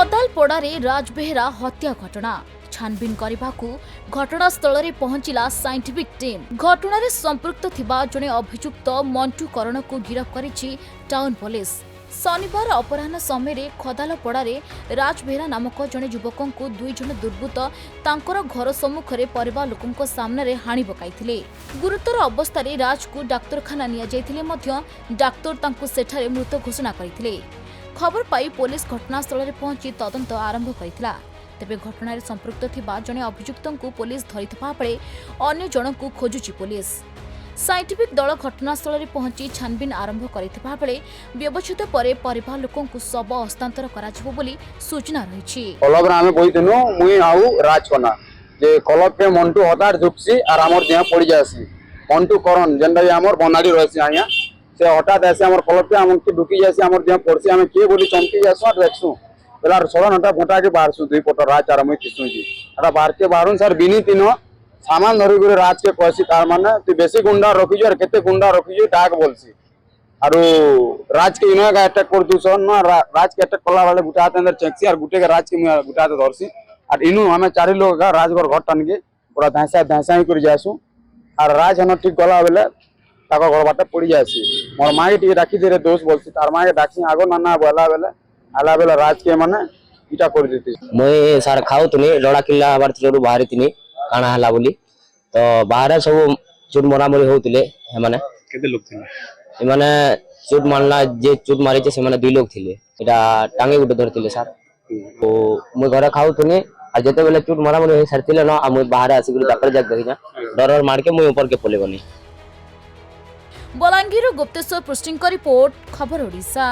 खदालपड़ारे राजबेहरा हत्या घटना छानबीन करने घटनास्थल में पहुंचला साइंटिफिक टीम। घटना संपृक्त थिबा जने अभियुक्त मंटू करण को गिरफ्त करिछि टाउन पुलिस। शनिवार अपराह्न समय खदालपड़ारे राजबेहरा नामक जने युवक को दुई जन दुर्बृत्त तांकर घर सम्मुखरे परिवार लोकंक सामने हाणी पकाइथिले। गुरुतर अवस्था राज को डाक्तरखाना निया जाइथिले मध्य डाक्तर तांको सेठारे मृत घोषणा करथिले। खबर पाई पुलिस घटनास्थल में पहुंची तदंत आरंभ करथिला। तेबे घटना संपृक्त थिबा जने अभियुक्त को पुलिस धरिथिबा बेले अन्य जन को खोजुची पुलिस। साइंटिफिक दल घटनास्थल में पहुंची छानबीन आरंभ करथिबा बेले व्यवच्छेद परे परिवार लोकं को शव हस्तांतर कराजिबो बोली सूचना रहिछि। कलब रे आमे कहितनु मुई आउ राजकना जे कलब के मंटू हतार झुकसी आर हमर देह पड़ी जासी। मंटू करन जेंडा हमर बनाडी रहसी आया से हठात ऐसे हमर कलब पे हम के ढुकी जासी हमर देह पड़सी हम के बोली चमकी जासु और देखसु बेला सोलन हटा फटा के बाहरसु दुई पट राज आर मुई किसु जी अरा बाहर के बाहरुन सर बिनी तीनो सामान धरि गुरे राज के कहसी तार माने तू बेसी गुंडा रखिजो और केते गुंडा रखिजो डाक बोलसी आरो राज के इनो का अटैक कर दुसन ना राज के अटैक कला वाले गुटा अंदर चेकसी और गुटे के राज के गुटा धरसी और इनु हमें चारि लोग का राजगर घर टन के पूरा धांसा ही कर जासु और राज हन ठीक गला बेले ताको घर बाटे पड़ी जासी। मोर माई टी राखी दे रे दोस्त बोलसी तार माई डाकसी आगो नाना बोला बेले आला बेले राज के माने इटा कर देती। मुई सार खाऊ तनी लड़ा किल्ला बार जरू बाहर तनी काना हला बोली तो बाहर सब चुट मरामरी होतिले माने केते लोग थिले माने चुट मारला जे चुट मारी से माने दुई लोग थिले एटा टांगे गुटे धरतिले सार तो मुई घरे खाऊ तनी आ जेते बेले चुट मरामरी होई सरतिले न आ मुई बाहर आसी गुटे डाक्टर जाक देखिना डर मार के मुई ऊपर के पले बनी। बलांगीर गुप्तेश्वर पृष्टिंग रिपोर्ट खबर ओडिशा।